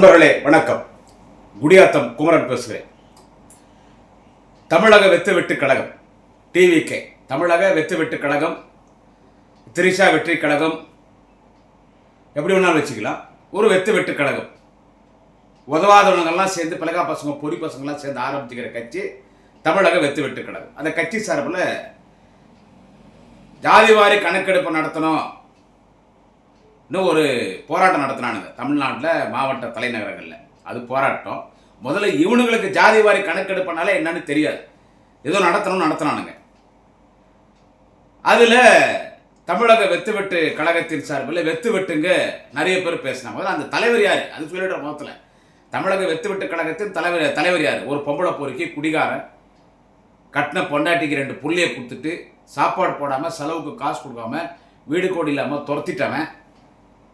நண்பர்களே வணக்கம். குடியாத்தம் குமரன் பேசுகிறேன். தமிழக வெத்து வெட்டு கழகம் டிவிகே, தமிழக வெத்து வெட்டு கழகம், திரிஷா வெற்றி கழகம், எப்படி வேணாலும் வச்சுக்கலாம். ஒரு வெத்து வெட்டு கழகம், உதவாதவங்கள்லாம் சேர்ந்து பிளகா பசங்க பொறி பசங்கள்லாம் சேர்ந்து ஆரம்பிச்சுக்கிற கட்சி தமிழக வெத்து வெட்டு கழகம். அந்த கட்சி சார்பில் ஜாதிவாரி கணக்கெடுப்பு நடத்தணும் இன்னும் ஒரு போராட்டம் நடத்தினானுங்க தமிழ்நாட்டில் மாவட்ட தலைநகரங்களில். அது போராட்டம். முதல்ல இவனுங்களுக்கு ஜாதிவாரி கணக்கெடுப்புனால என்னன்னு தெரியாது, ஏதோ நடத்தினானுங்க. அதில் தமிழக வெத்து வெட்டு கழகத்தின் சார்பில் வெத்து வெட்டுங்க நிறைய பேர் பேசினாங்க. முதல்ல அந்த தலைவர் யார் அது சொல்லிடுற முகத்தில். தமிழக வெத்து வெட்டு கழகத்தின் தலைவர் யார்? ஒரு பொம்பளை பொறுக்கி குடிகாரன், கட்டின பொண்டாட்டிக்கு 2 புள்ளையை கொடுத்துட்டு சாப்பாடு போடாமல் செலவுக்கு காசு கொடுக்காம வீடு கோடி இல்லாமல் துரத்திட்டவன்,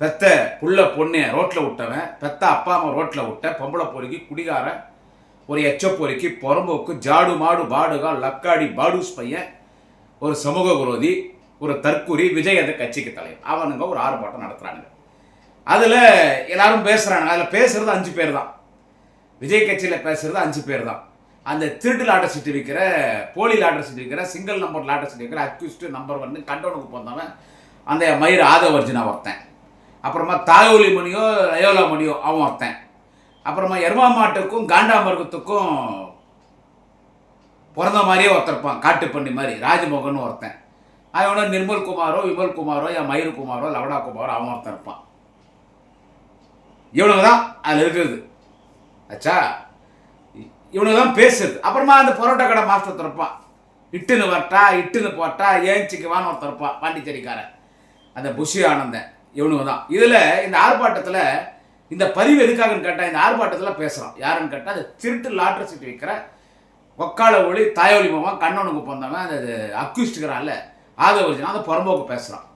பெத்த புள்ள பொண்ணு ரோட்டில் விட்டவன், பெத்த அப்பா அம்மா ரோட்டில் விட்ட பொம்பளை பொறுக்கி குடிகாரன், ஒரு எச்ச பொறுக்கி புறம்போக்கு ஜாடு மாடு பாடுகா லக்காடி பாடுஸ் பையன், ஒரு சமூக விரோதி, ஒரு தற்குறி, விஜய் அந்த கட்சிக்கு தலைவர். அவனுங்க ஒரு ஆர்ப்பாட்டம் நடத்துகிறானுங்க. அதில் எல்லாரும் பேசுகிறானுங்க. அதில் பேசுகிறது 5 பேர் தான். விஜய் கட்சியில் பேசுகிறது 5 பேர் தான். அந்த திருட்டு லாட்டர் சீட்டு விற்கிற, போலி லாட்டர் சீட்டு விற்கிற, சிங்கிள் நம்பர் லாட்டர் சீட்டு விற்கிற, அக்யூஸ்டு நம்பர் 1 கண்டவனுக்கு போந்தவன் அந்த மயிர் ஆதவர்ஜினா ஒருத்தன். அப்புறமா தாயோலி மணியோ ரயோலா மணியோ அவன் ஒருத்தன். அப்புறமா எருமா மாட்டுக்கும் காண்டாமிருகத்துக்கும் பிறந்த மாதிரியே ஒருத்தருப்பான், காட்டுப்பண்ணி மாதிரி ராஜமோகன் ஒருத்தன். அவனோட நிர்மல் குமாரோ விமல் குமாரோ என் மயிறு குமாரோ லவடா குமாரோ அவன் ஒருத்தன் இருப்பான். இவனுங்க தான் அதில் இருக்கிறது. ஆச்சா, இவனுக்கு தான் பேசுறது. அப்புறமா அந்த பரோட்டா கடை மாஸ்டர் திறப்பான், இட்டுன்னு வரட்டா இட்டுன்னு போட்டா ஏஞ்சிக்குவான்னு ஒருத்தர் இருப்பான், பாண்டிச்சேரிக்காரன், அந்த புஷி ஆனந்தன். இவனுங்க தான். இதில் இந்த ஆர்ப்பாட்டத்தில் இந்த பதிவு எதுக்காகன்னு கேட்டால், இந்த ஆர்ப்பாட்டத்தில் பேசுகிறான் யாருன்னு கேட்டால், அந்த திருட்டு லாட்டரி சீட்டு வைக்கிற ஒக்கால ஒளி தாயோலி மாவன் கண்ணவனுக்கு போந்தவன் அந்த அக்யூஸ்டுக்கிறான்ல ஆதவர்ஜினா அந்த புறம்போக்கு பேசுகிறான்.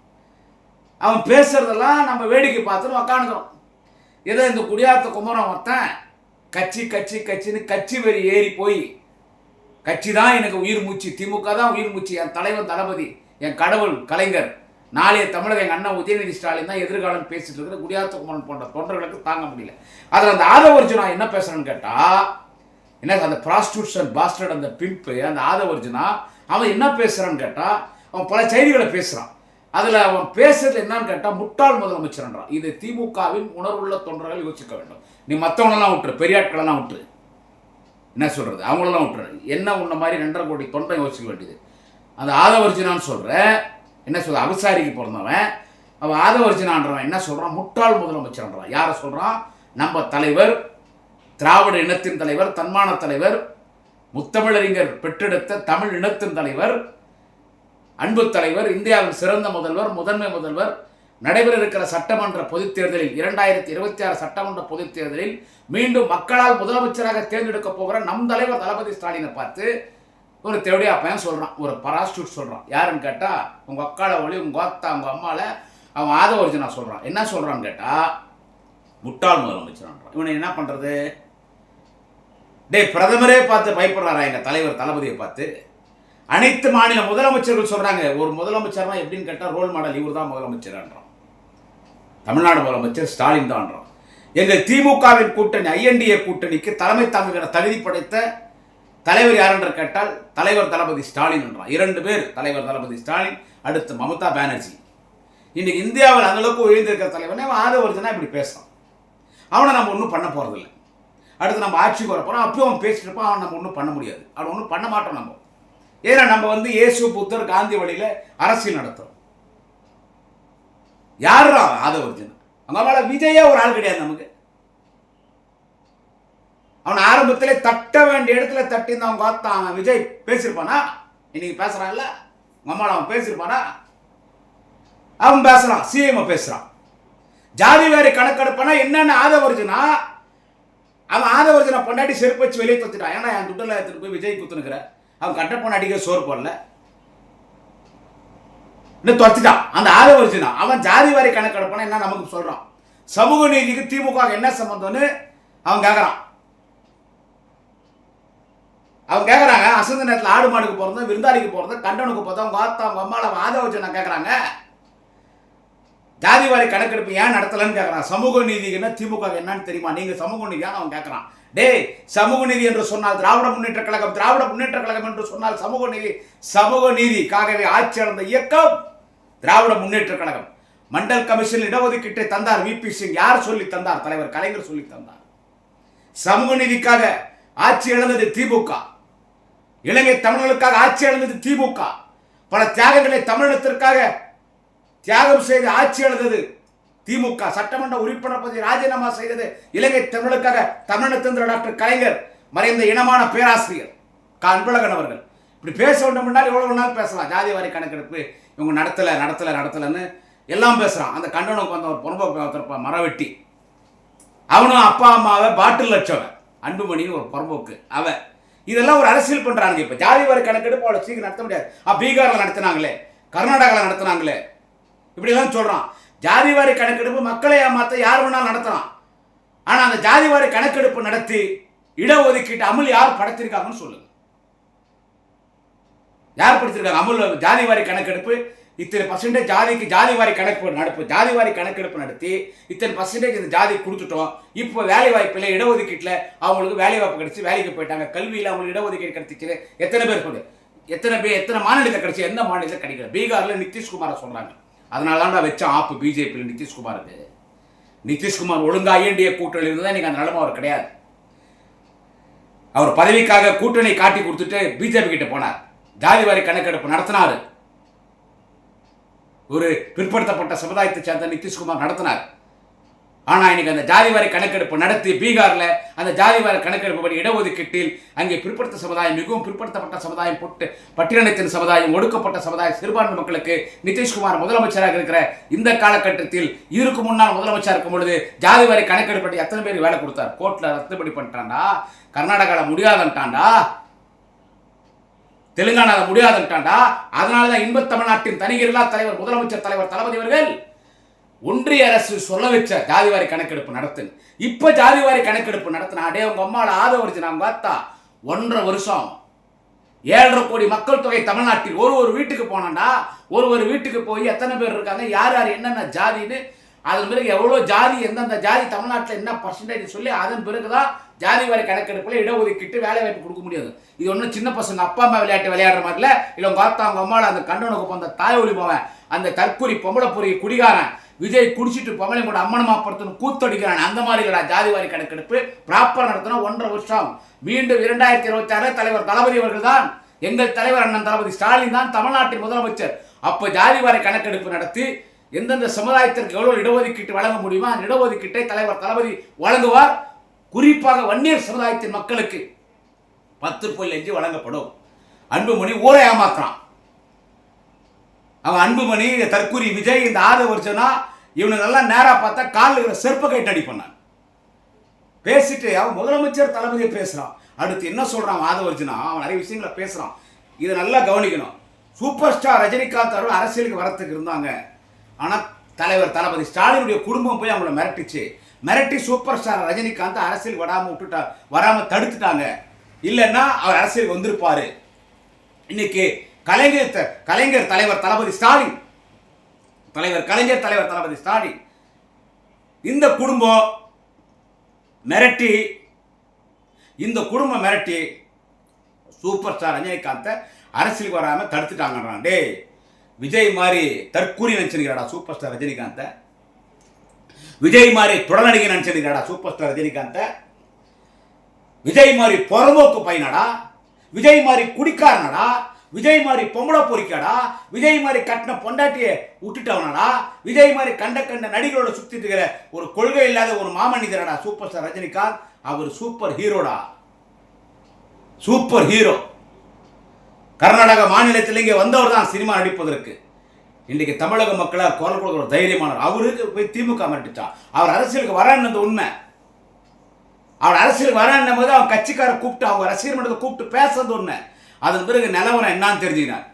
அவன் பேசுறதெல்லாம் நம்ம வேடிக்கை பார்த்துன்னு உக்காந்துக்கிறோம். ஏதோ இந்த குடியாத்த குமரன் ஒருத்தன் கட்சி கட்சி கட்சின்னு கட்சி வெறி ஏறி போய், கட்சி தான் எனக்கு உயிர் மூச்சு, திமுக தான் உயிர் மூச்சு, என் தலைவன் தளபதி, என் கடவுள் கலைஞர், நாளைய தமிழக எங்கள் அண்ணன் உதயநிதி ஸ்டாலின் தான் எதிர்காலம் பேசிட்டு இருக்கிற குடியாத்த குமரன் போன்ற தொண்டர்களுக்கு தாங்க முடியல. அதில் அந்த ஆதவர்ஜுனா என்ன பேசுறேன்னு கேட்டால், என்ன அந்த ப்ராஸ்டியூஷன் பாஸ்டர்ட் அந்த பிம்பு அந்த ஆதவர்ஜுனா அவன் என்ன பேசுகிறான்னு கேட்டால், அவன் பல செய்திகளை பேசுகிறான். அதில் அவன் பேசுறது என்னன்னு கேட்டால், முட்டாள் முதலமைச்சர்ன்றான். இது திமுகவின் உணர்வுள்ள தொண்டர்கள் யோசிக்க வேண்டும். நீ மற்றவங்களெல்லாம் விட்டுரு, பெரியாட்களெல்லாம் விட்டுரு, என்ன சொல்கிறது அவங்களெல்லாம் விட்டுரு, என்ன உன்ன மாதிரி 2.5 கோடி தொண்டை யோசிக்க வேண்டியது. அந்த ஆதவர்ஜுனான்னு சொல்கிற என்ன சொல்ற, அபசாரிக்கு பிறந்தவன் அவன் ஆதவர்ஜுனான்றவன் என்ன சொல்கிறான், முட்டாள் முதலமைச்சர்ன்றான். யாரை சொல்கிறான்? நம்ம தலைவர், திராவிட இனத்தின் தலைவர், தன்மான தலைவர், முத்தமிழறிஞர் பெற்றெடுத்த தமிழ் இனத்தின் தலைவர், அன்பு தலைவர், இந்தியாவின் சிறந்த முதல்வர், முதன்மை முதல்வர், நடைபெற இருக்கிற சட்டமன்ற பொதுத் தேர்தலில் 2026 சட்டமன்ற பொதுத் தேர்தலில் மீண்டும் மக்களால் முதலமைச்சராக தேர்ந்தெடுக்க போகிற நம் தலைவர் தளபதி ஸ்டாலினை பார்த்து ஒரு தேவடியா பையன் சொல்கிறான், ஒரு பராஸ்டியூட் சொல்கிறான். யாருன்னு கேட்டால், உங்கள் அக்கால ஒளி உங்கள் அத்தா உங்கள் அம்மாவில் அவன் ஆதவர்ஜுனா சொல்கிறான். என்ன சொல்கிறான்னு கேட்டால், முட்டாள் முதலமைச்சரான்றான். இவனை என்ன பண்ணுறது? பிரதமரே பார்த்து பயப்படுறாரா எங்கள் தலைவர் தளபதியை பார்த்து? அனைத்து மாநில முதலமைச்சர்கள் சொல்கிறாங்க, ஒரு முதலமைச்சர்னா எப்படின்னு கேட்டால் ரோல் மாடல் இவர் தான் முதலமைச்சர்ன்றான். தமிழ்நாடு முதலமைச்சர் ஸ்டாலின் தான்றான். எங்கள் திமுகவின் கூட்டணி INDA கூட்டணிக்கு தலைமை தாங்குகிற தகுதி படைத்த தலைவர் யார் என்று கேட்டால் தலைவர் தளபதி ஸ்டாலின் என்றான். 2 பேர், தலைவர் தளபதி ஸ்டாலின், அடுத்து மமதா பானர்ஜி. இன்னைக்கு இந்தியாவில் அந்த அளவுக்கு உயர்ந்திருக்கிற தலைவனே ஆதவர்ஜுனா இப்படி பேசுறான். அவனை நம்ம ஒன்றும் பண்ண போறதில்லை. அடுத்து நம்ம ஆட்சிக்கு வர போறோம், அப்பயும் அவன் பேசிட்டு இருப்பான். அவன் நம்ம ஒன்றும் பண்ண முடியாது, அவன் ஒன்றும் பண்ண மாட்டோம் நம்ம. ஏன்னா நம்ம இயேசு புத்தர் காந்தி வழியில அரசியல் நடத்துறோம். யாரா ஆதவர்ஜுனா? அவங்க மேல விஜயே ஒரு ஆள் கிடையாது நமக்கு. அவன் ஆரம்பத்திலே தட்ட வேண்டிய இடத்துல தட்டின்னு அவங்க பார்த்தான். விஜய் பேசியிருப்பானா? இன்னைக்கு பேசுறான்ல உங்க அம்மாவில் அவன் பேசியிருப்பானா? அவன் பேசுறான், சிஎம் பேசுறான். ஜாதி வேறு கணக்கெடுப்பானா என்னன்னு ஆதவர்ஜுனா, அவன் ஆதவர்ஜுனா பொண்டாட்டி செருப்பு வச்சு வெளியே தொத்துட்டான். ஏன்னா என் துட்டில் எடுத்துட்டு போய் விஜய் குத்துனுக்கிற, அவன் கட்ட பொண்டாட்டிக்க சோறு போடல, இன்னும் தொத்துட்டான் அந்த ஆதவர்ஜுனா. அவன் ஜாதி வாரி கணக்கெடுப்பானா என்ன நமக்கு சொல்றான்? சமூக நீதிக்கு திமுக என்ன சம்பந்தம்னு அவன் கேட்கறான். அவங்க கேட்குறாங்க, அசந்த நேரத்தில் ஆடு மாடுக்கு போகிறது, விருந்தாளிக்கு போகிறது, கண்டனுக்கு போகிறது, அவங்க ஆத்தா அவங்க அம்மாவில் ஆதவர்ஜுனா கேட்குறாங்க. ஜாதிவாரி கணக்கெடுப்பு ஏன் நடத்தலன்னு கேட்குறான். சமூக நீதினா திமுக என்னன்னு தெரியுமா? நீங்கள் சமூக நீதியான அவன் கேட்குறான். டேய், சமூக நீதி என்று சொன்னால் திராவிட முன்னேற்ற கழகம், திராவிட முன்னேற்ற கழகம் என்று சொன்னால் சமூக நீதி, சமூக நீதிக்காகவே ஆட்சி அளந்த இயக்கம் திராவிட முன்னேற்ற கழகம். மண்டல் கமிஷன் இடஒதுக்கீட்டை தந்தார் விபி சிங். யார் சொல்லி தந்தார்? தலைவர் கலைஞர் சொல்லி தந்தார். சமூக நீதிக்காக ஆட்சி இழந்தது திமுக. இலங்கை தமிழர்களுக்காக ஆட்சி இழந்தது திமுக. பல தியாகங்களை தமிழினத்திற்காக தியாகம் செய்து ஆட்சி இழந்தது திமுக. சட்டமன்ற உறுப்பினர் பதவி ராஜினாமா செய்தது இலங்கை தமிழுக்காக தமிழினத்தின் டாக்டர் கலைஞர், மறைந்த இனமான பேராசிரியர் அன்பழகன் அவர்கள். இப்படி பேச வேண்டும் முன்னாடி எவ்வளவு நாள் பேசலாம். ஜாதிவாரி கணக்கெடுப்பு இவங்க நடத்தலைன்னு எல்லாம் பேசுறான். அந்த கண்டனுக்கு வந்த ஒரு புறம்போக்கு மரவெட்டி, அவனும் அப்பா அம்மாவை பாட்டில் வச்சவன் அன்புமணின்னு ஒரு புறம்போக்கு அவன். இதெல்லாம் ஒரு அரசியல் பண்றாங்க. இப்ப ஜாதிவாரி கணக்கெடுப்பு அவ்வளவு சீக்கிரம் நடத்த முடியாது. பீகார்ல நடத்தினாங்களே, கர்நாடகாவில் நடத்தினாங்களே, இப்படி எல்லாம் சொல்றான். ஜாதிவாரி கணக்கெடுப்பு மக்களை ஏமாத்த யார் வேணாலும் நடத்தலாம். ஆனா அந்த ஜாதிவாரி கணக்கெடுப்பு நடத்தி இடஒதுக்கீட்டு அமுல் யார் படுத்திருக்காங்கன்னு சொல்லுங்க. யார் படுத்திருக்காங்க? அமுல் ஜாதிவாரி கணக்கெடுப்பு இத்தனை பர்சன்டேஜ் ஜாதிக்கு ஜாதிவாரி ஜாதிவாரி கணக்கெடுப்பு நடத்தி இத்தனை பர்சன்டேஜ் இந்த ஜாதி கொடுத்துட்டோம். இப்போ வேலை வாய்ப்பில் இடஒதுக்கீட்டில் அவங்களுக்கு வேலை வாய்ப்பு கிடைச்சி வேலைக்கு போயிட்டாங்க. கல்வியில் அவங்களுக்கு இடஒதுக்கீடு கிடைச்சிச்சு. எத்தனை பேர் போகுது? எத்தனை மாநிலத்தில் கிடைச்சி? எந்த மாநிலத்தில் கிடைக்கல? பீகாரில் நிதிஷ்குமாரை சொல்றாங்க. அதனால தான் வச்சோம் ஆப்பு பிஜேபியில் நிதிஷ்குமாருக்கு. நிதிஷ்குமார் ஒழுங்கா ஐஎன்டிஏ கூட்டணி இருந்தால் இன்னைக்கு அந்த நிலைமை அவர் கிடையாது. அவர் பதவிக்காக கூட்டணி காட்டி கொடுத்துட்டு பிஜேபி கிட்ட போனார். ஜாதிவாரி கணக்கெடுப்பு நடத்தினார். ஒரு பிற்படுத்தப்பட்ட சமுதாயத்தை சேர்ந்த நிதிஷ்குமார் நடத்தினார். ஆனா இன்னைக்கு அந்த ஜாதிவாரி கணக்கெடுப்பு நடத்தி பீகார்ல அந்த ஜாதிவாரி கணக்கெடுப்பு படி இடஒதுக்கீட்டில் அங்கே பிற்படுத்த சமுதாயம், மிகவும் பிற்படுத்தப்பட்ட சமுதாயம், பட்டியலினத்தின் சமுதாயம், ஒடுக்கப்பட்ட சமுதாயம், சிறுபான்மை மக்களுக்கு நிதிஷ்குமார் முதலமைச்சராக இருக்கிற இந்த காலகட்டத்தில் இதற்கு முன்னால் முதலமைச்சர் இருக்கும் பொழுது ஜாதிவாரி கணக்கெடுப்பு எத்தனை பேர் வேலை கொடுத்தார்? கோர்ட்ல ரத்துப்படி பண்ணிட்டான்டா, கர்நாடகாவில் முடியாதுன்ட்டான்டா, தெலுங்கானாவில் முடியாதுன்ட்டான்டா. அதனாலதான் இன்ப தமிழ்நாட்டின் தனிகில்லா தலைவர் முதலமைச்சர் தலைவர் தளபதி அவர்கள் ஒன்றிய அரசு சொல்ல வச்ச ஜாதிவாரி கணக்கெடுப்பு நடத்து. இப்ப ஜாதிவாரி கணக்கெடுப்பு நடத்தினா அடே உங்க அம்மாவோட ஆதரவு நான் பார்த்தா 1.5 வருஷம் 7.5 கோடி மக்கள் தொகை தமிழ்நாட்டில் ஒரு வீட்டுக்கு போனாண்டா. ஒரு வீட்டுக்கு போய் எத்தனை பேர் இருக்காங்க, யார் யார் என்னென்ன ஜாதின்னு, அதன் பிறகு எவ்வளோ ஜாதி, எந்தெந்த ஜாதி தமிழ்நாட்டில் என்ன பர்சன்டேஜ் சொல்லி அதன் பிறகுதான் ஜாதிவாரி கணக்கெடுப்பில் இடஒதுக்கீட்டு வேலை வாய்ப்பு கொடுக்க முடியாது. இது ஒன்றும் சின்ன பசங்க அப்பா அம்மா விளையாடுற மாதிரில இல்லை. உங்க பார்த்தா அவங்க அம்மாவோட அந்த கண்டனுக்கு அந்த தாய் ஒளி போவேன், அந்த தற்கொலை பொம்பளை பொறி குடிகாரன் விஜய் குடிச்சிட்டு பொம்பளை கூட அம்மனமா படுத்தணும் கூத்தடிக்கிறான். அந்த மாதிரி இல்லடா. ஜாதிவாரி கணக்கெடுப்பு ப்ராப்பர் நடத்தணும். 1.5 வருஷம். மீண்டும் 2026 தலைவர் தளபதி அவர்கள் தான், எங்கள் தலைவர் அண்ணன் தளபதி ஸ்டாலின் தான் தமிழ்நாட்டின் முதலமைச்சர். அப்ப ஜாதிவாரி கணக்கெடுப்பு நடத்தி எந்தெந்த சமுதாயத்திற்கு எவ்வளவு இடஒதுக்கீட்டு வழங்க முடியுமோ அந்த இடஒதுக்கீட்டை தலைவர் தளபதி வழங்குவார். குறிப்பாக வன்னியர் சமுதாயத்தின் மக்களுக்கு 10.5 வழங்கப்படும். அன்புமணி ஊரை ஏமாத்துறான். அவன் அன்புமணி, தற்கூரி விஜய், இந்த 6 வருஷம்னா இவனுக்கு எல்லாம் நேரா பார்த்தா காலில் செருப்ப கைட்டு அடி பண்ணான். பேசிட்டு அவன் முதலமைச்சர் தளபதியை பேசுறான். அடுத்து என்ன சொல்றான்? 6 வருஷம்னா அவன் நிறைய விஷயங்களை பேசுறான். இதை நல்லா கவனிக்கணும். சூப்பர் ஸ்டார் ரஜினிகாந்த் அவர்கள் அரசியலுக்கு வரத்துக்கு இருந்தாங்க. ஆனால் தலைவர் தளபதி ஸ்டாலினுடைய குடும்பம் போய் அவங்கள மிரட்டி சூப்பர் ஸ்டார் ரஜினிகாந்த் அரசியல் வராம தடுத்துட்டாங்க. இல்லைன்னா அவர் அரசியல் வந்திருப்பாரு. இன்னைக்கு கலைஞர் தலைவர் தளபதி ஸ்டாலின், கலைஞர் தலைவர் தளபதி ஸ்டாலின் இந்த குடும்பம் மிரட்டி சூப்பர் ஸ்டார் ரஜினிகாந்தை அரசியலுக்கு வராம தடுத்துட்டாங்கன்றான். டே விஜய் மாதிரி தற்கூரி நினைச்சிருக்கிறாடா சூப்பர் ஸ்டார் ரஜினிகாந்தை. விஜய் மாதிரி தொடர்நடிகை நினைச்சிருக்கிறாடா சூப்பர் ஸ்டார் ரஜினிகாந்தை. விஜய் மாதிரி புறம்போக்கு பையனடா, விஜய் மாதிரி குடிக்காரனடா, விஜய் மாதிரி பொம்பளை பொறிக்காடா, விஜய் மாதிரி கட்டின பொண்டாட்டியை விட்டுட்டவனடா, விஜய் மாதிரி கண்ட நடிகரோட சுத்திட்டு இருக்கிற ஒரு கொள்கை இல்லாத ஒரு மாமனிதரடா சூப்பர் ஸ்டார் ரஜினிகாந்த். அவர் சூப்பர் ஹீரோடா, சூப்பர் ஹீரோ. கர்நாடக மாநிலத்தில் இங்கே வந்தவர் தான் சினிமா நடிப்பதற்கு. இன்றைக்கு தமிழக மக்களால் குரல் கொடுக்கிற தைரியமானவர். அவருக்கு போய் திமுக மிரட்டிச்சான். அவர் அரசியலுக்கு வரான்னு உண்மை. அவர் அரசியலுக்கு வரான்னும் போது அவன் கட்சிக்காரை கூப்பிட்டு அவங்க ரசிகர் மன்றத்தை கூப்பிட்டு பேசுறது உண்மை. அதன் பிறகு நிலவரம் என்னன்னு தெரிஞ்சுக்கிறார்.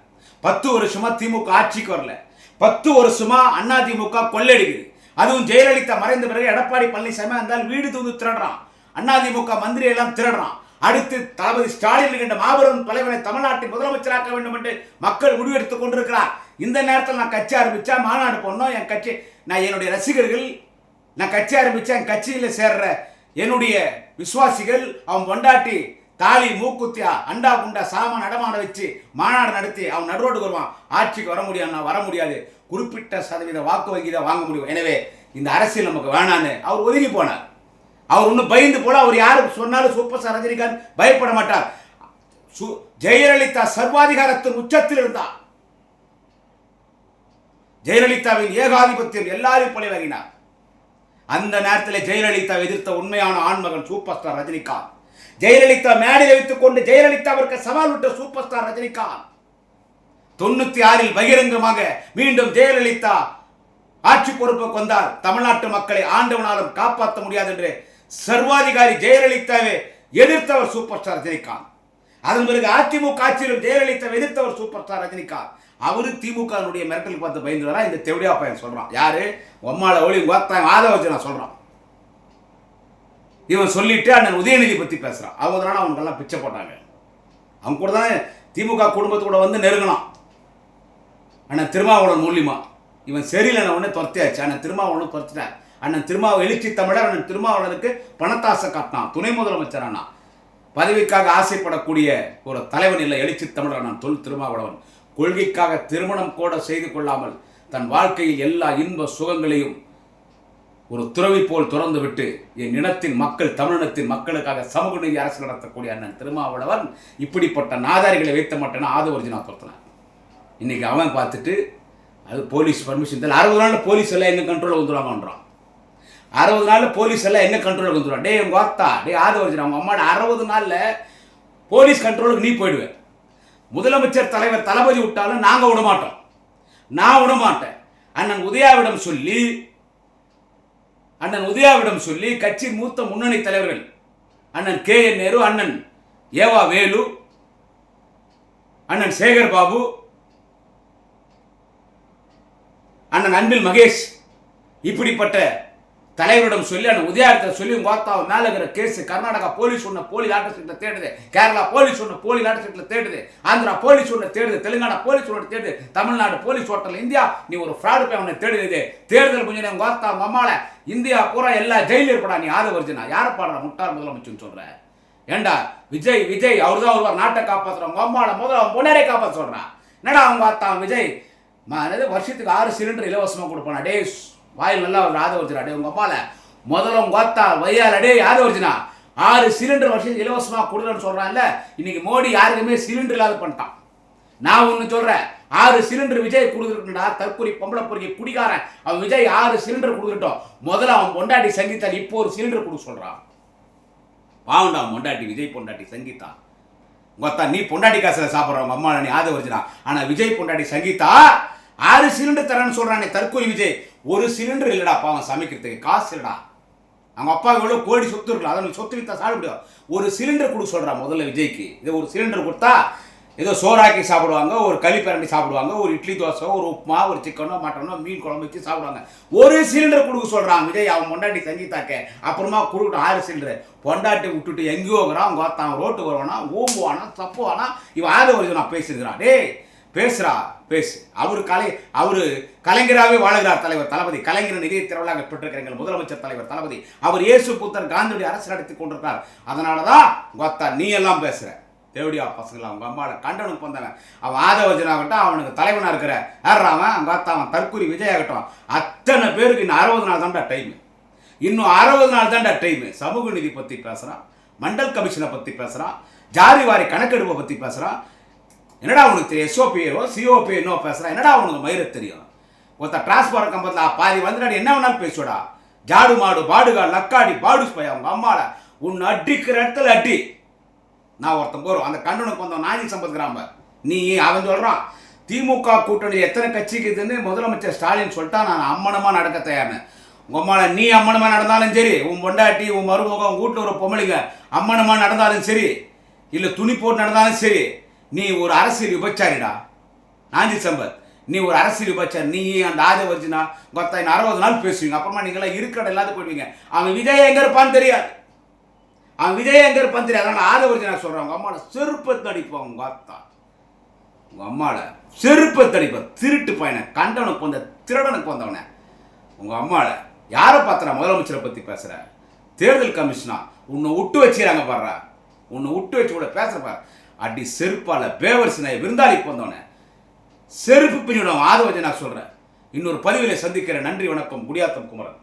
10 வருஷமா திமுக ஆட்சிக்கு வரல. 10 வருஷமா அண்ணா திமுக கொள்ளடிக்குது. அதுவும் ஜெயலலிதா மறைந்த பிறகு எடப்பாடி பழனிசாமி அந்த வீடு தூந்து திருடுறான். அண்ணா திமுக மந்திரி எல்லாம் திருடுறான். அடுத்து தளபதி ஸ்டாலின் என்ற மாபெரும் தலைவனை தமிழ்நாட்டின் முதலமைச்சராக்க வேண்டும் என்று மக்கள் முடிவெடுத்துக் கொண்டிருக்கிறார். இந்த நேரத்தில் நான் கட்சி ஆரம்பித்தா மாநாடு போடணும், என் கட்சி நான் என்னுடைய ரசிகர்கள், நான் கட்சி ஆரம்பித்தா என் கட்சியில் சேர்ற என்னுடைய விசுவாசிகள், அவன் பொண்டாட்டி தாலி மூக்குத்தியா அண்டா குண்டா சாமான் நடமாட வச்சு மாநாடு நடத்தி அவன் நடுரோட்டுக்கு வருவான். ஆட்சிக்கு வர முடியாது, வர முடியாது, குறிப்பிட்ட சதவீத வாக்கு வங்கி தான் வாங்க முடியும். எனவே இந்த அரசியல் நமக்கு வேணான்னு அவர் ஒதுங்கி போனார். அவர் ஒன்றும் பயந்து போல, அவர் யாருக்கு சொன்னாலும் சூப்பர் ஸ்டார் ரஜினிகாந்த் பயப்பட மாட்டார். ஜெயலலிதா சர்வாதிகாரத்தின் உச்சத்தில் இருந்தார். ஜெயலலிதாவின் ஏகாதிபத்தியம் எல்லாரையும் பழிவாங்கினார். அந்த நேரத்தில் ஜெயலலிதா எதிர்த்த உண்மையான ஆண்மகன் சூப்பர் ஸ்டார் ரஜினிகாந்த். ஜெயலலிதா மேடையில் வைத்துக் கொண்டு ஜெயலலிதாவிற்கு சவால் விட்ட சூப்பர் ஸ்டார் ரஜினிகாந்த் 96 பகிரங்கமாக மீண்டும் ஜெயலலிதா ஆட்சி பொறுப்புக்கு வந்தால் தமிழ்நாட்டு மக்களை ஆண்டவனாலும் காப்பாற்ற முடியாது என்று சர்வாதிகாரி ஜெயலலிதாவை எதிர்த்தவர் சூப்பர் ஸ்டார் ரஜினிகாந்த். அதன் பிறகு அதிமுக ஆட்சியிலும் ஜெயலலிதா எதிர்த்தவர் சூப்பர் ஸ்டார் ரஜினிகாந்த். அவரு திமுக மிரட்டல் பார்த்து பயந்து வரா. இந்த தெவடியா பையன் சொல்றான், யாரு ஒம்மால ஒளி ஆதவச்சு நான் சொல்றான். இவன் சொல்லிட்டு அண்ணன் உதயநிதி பத்தி பேசுறான். அவங்க அவனுக்கெல்லாம் பிச்சை போட்டாங்க. அவங்க கூட தானே திமுக குடும்பத்து கூட வந்து நெருங்கலாம். அண்ணன் திருமாவளவன் மூலியமா இவன் சரியில்லை உடனே துரத்தியாச்சு. அண்ணன் திருமாவளவன் துரத்திட்டார். அண்ணன் திருமாவளவன் எழுச்சி தமிழர் அண்ணன் திருமாவளவனுக்கு பணத்தாசை காட்டினான். துணை முதலமைச்சர் அண்ணா பதவிக்காக ஆசைப்படக்கூடிய ஒரு தலைவன் இல்லை எழுச்சி தமிழர் அண்ணன் தொல் திருமாவளவன். கொள்கைக்காக திருமணம் கூட செய்து கொள்ளாமல் தன் வாழ்க்கையில் எல்லா இன்ப சுகங்களையும் ஒரு துறவி போல் துறந்து விட்டு என் இனத்தின் மக்கள் தமிழினத்தின் மக்களுக்காக சமூக நீதி அரசு நடத்தக்கூடிய அண்ணன் திருமாவளவன் இப்படிப்பட்ட நாதாரிகளை வைத்த மாட்டேன்னா ஆதவர்ஜினா துரத்தினான். இன்னைக்கு அவன் பார்த்துட்டு அது போலீஸ் பர்மிஷன் தெரியல. 60 நாள் போலீஸ் எல்லாம் எங்க கண்ட்ரோலில் வந்துடுவாங்கன்றான். 60 நாள் போலீஸ் எல்லாம் எங்க கண்ட்ரோலுக்கு வந்துடுவான். டே உங்க வார்த்தா டே ஆதவர்ஜினா அவங்க அம்மாட 60 நாளில் போலீஸ் கண்ட்ரோலுக்கு நீ போயிடுவேன். முதலமைச்சர் தலைவர் தளபதி விட்டாலும் நாங்க விடமாட்டோம், நான் விடமாட்டேன். அண்ணன் உதயாவிடம் சொல்லி கட்சி மூத்த முன்னணி தலைவர்கள் அண்ணன் KN நேரு, அண்ணன் ஏவா வேலு, அண்ணன் சேகர் பாபு, அண்ணன் அன்பில் மகேஷ் இப்படிப்பட்ட தலைவரிடம் சொல்லி அண்ணன் உதயாவிடத்தை சொல்லி உங்க மேல இருக்கிற கேஸ் கர்நாடகா போலீஸ் ஒன்று போலி லாட்டர் சீட்டில் தேடுது, கேரளா போலீஸ் ஒன்று போலி லாட்டர் சீட்டில் தேடுது, ஆந்திரா போலீஸ் ஒன்று தேடுது, தெலுங்கானா போலீஸ் ஒன்று தேடுது, தமிழ்நாடு போலீஸ் ஹோட்டல் இந்தியா நீ ஒரு ஃப்ராடு பே அவனை தேடுது. தேர்தல் கொஞ்சம் உங்க அம்மால இந்தியா பூரா எல்லா ஜெயிலும் இருப்படா. நீ ஆதவர்ஜினா யாரை பாடுற முட்டார் முதலமைச்சர்னு சொல்ற? ஏண்டா விஜய் அவர் தான் ஒருவர் நாட்டை காப்பாற்றுற உங்க அம்மாவோட முதல்ல அவன் பொண்ணாரே காப்பாற்ற சொல்றான். என்னடா அவங்க விஜய் வருஷத்துக்கு 6 சிலிண்டர் இலவசமாக கொடுப்பானா? டே வாயில் நல்லா ஒரு ஆதவர்ஜினா டே உங்க அம்மால முதல்ல உங்க வையால டே ஆதவர்ஜினா 6 சிலிண்டர் வருஷத்துக்கு இலவசமாக கொடுக்குறேன்னு சொல்றான்ல. இன்னைக்கு மோடி யாருக்குமே சிலிண்டர் இல்லாத பண்ணிட்டான். நான் ஒன்று சொல்றேன், 6 சிலிண்டர் விஜய் கொடுத்துருக்கா. தற்கொலை பொம்பளை பொறுக்கி குடிக்காரன் அவன் விஜய் 6 சிலிண்டர் கொடுத்துட்டோம். முதல்ல அவன் பொண்டாட்டி சங்கீதா இப்போ ஒரு சிலிண்டர் கொடுக்க சொல்றான். பாவண்டா பொண்டாட்டி விஜய் பொண்டாட்டி சங்கீதா நீ பொண்டாட்டி காசுல சாப்பிட்றவங்க அம்மா நீ ஆதவர்ஜினா. ஆனா விஜய் பொண்டாட்டி சங்கீதா 6 சிலிண்டர் தரேன்னு சொல்றானே தற்கொலை விஜய். ஒரு சிலிண்டர் இல்லடா பாவம், சமைக்கிறதுக்கு காசு இல்லடா. அவங்க அப்பாவுக்கு எவ்வளோ கோடி சொத்து இருக்கலாம், அதை சொத்து வித்தா சாப்பிட முடியும். ஒரு சிலிண்டர் கொடுக்க சொல்றான் முதல்ல விஜய்க்கு. இதை ஒரு சிலிண்டர் கொடுத்தா ஏதோ சோறாக்கி சாப்பிடுவாங்க, ஒரு களி பிரண்டி சாப்பிடுவாங்க, ஒரு இட்லி தோசை, ஒரு உப்புமா, ஒரு சிக்கனோ மட்டனோ மீன் குழம்பு வச்சு சாப்பிடுவாங்க. ஒரு சிலிண்டர் கொடுக்க சொல்றான் விஜய் அவன் பொண்டாட்டி சங்கீதாக்க. அப்புறமா கொடுக்கட்டும் 6 சிலிண்டர். பொண்டாட்டி விட்டுட்டு எங்கேயோ இருக்கிறான். அவங்க தான் ரோட்டுக்கு வருவானா, ஓம்புவானா, தப்புவானா. இவன் ஆதவர்ஜினா பேசியிருக்கிறான். டே பேசுறா பேசு. அவரு கலைஞராகவே வாழ்கிறார் தலைவர் தளபதி. கலைஞர் நிதியை திரவலாக பெற்றிருக்கிற முதலமைச்சர் தலைவர் தளபதி. அவர் இயேசு புத்தர் காந்தியுடைய அரசு நடத்தி கொண்டிருக்கார். அதனாலதான் நீ எல்லாம் பேசுற தேவடியா பசங்களா அவங்க அம்மாவோட கண்டனுக்கு வந்தவன் அவன் ஆதவர்ஜினா ஆகட்டும், அவனுக்கு தலைவனா இருக்கிற யாராவன் அவங்க அவன் தற்கூரி விஜய் ஆகட்டும், அத்தனை பேருக்கு இன்னும் 60 நாள் தான்டா டைம். இன்னும் 60 நாள் தான்டா டைம். சமூக நீதி பத்தி பேசுறான், மண்டல் கமிஷனை பத்தி பேசுறான், ஜாதி வாரி கணக்கெடுப்பை பத்தி பேசுறான். என்னடா உனக்கு தெரியும்? SOPO COP என்ன பேசுறான்? என்னடா உனக்கு மயிர தெரியும்? ஒருத்த டிரான்ஸ்பார்மர் கம்பத்தில் பாதி வந்துடாடி என்ன வேணாலும் பேசுவடா. ஜாடு மாடு பாடுகா லக்காடி பாடுஸ் பையா அவங்க அம்மால உன்னை அடிக்கிற இடத்துல அடி. நான் ஒருத்தன் போறோம் அந்த கண்டனுக்கு வந்தோம் 450 கிராம. நீ அவன் சொல்றான் திமுக கூட்டணி எத்தனை கட்சிக்கு இதுன்னு முதலமைச்சர் ஸ்டாலின் சொல்லிட்டா நான் அம்மனமா நடக்க தயார்னு. உங்க அம்மால நீ அம்மனமா நடந்தாலும் சரி, உன் பொண்டாட்டி உன் மருமகம் உன் வீட்டில் ஒரு பொம்பளைங்க அம்மனமா நடந்தாலும் சரி, இல்லை துணி போட்டு நடந்தாலும் சரி, நீ ஒரு அரசியல் விபச்சாரிடா. நாஞ்சி சம்பத் நீ ஒரு அரசியல் விபச்சாரி. நீ அந்த ஆதவர்ஜினா கொத்தா 60 நாள் பேசுவீங்க. அப்புறமா நீங்களாம் இருக்கிற எல்லாத்தையும் போயிடுவீங்க. அவன் விஜய் எங்க இருப்பான்னு தெரியாது. அதனால ஆதவர்ஜினா சொல்றாங்க அம்மா செருப்பத்து அடிப்பாங்க. உங்கள் அம்மாவை செருப்பை தடிப்ப திருட்டு பையனை கண்டவனுக்கு வந்த திருடனுக்கு வந்தவனே. உங்கள் அம்மாவை யாரை பார்த்துறா முதலமைச்சரை பற்றி பேசுகிற? தேர்தல் கமிஷனா உன்னை விட்டு வச்சுக்கிறாங்க பாடுறா. உன்னை விட்டு வச்சு கூட பேசுகிற பாரு. அடி செருப்பால் பேவர்ஸ் விருந்தாளிக்கு வந்தவனே. செருப்பு பின்னிடும் ஆதவஜை நான் சொல்கிறேன். இன்னொரு பதிவிலே சந்திக்கிறேன். நன்றி, வணக்கம். குடியாத்தம் குமரன்.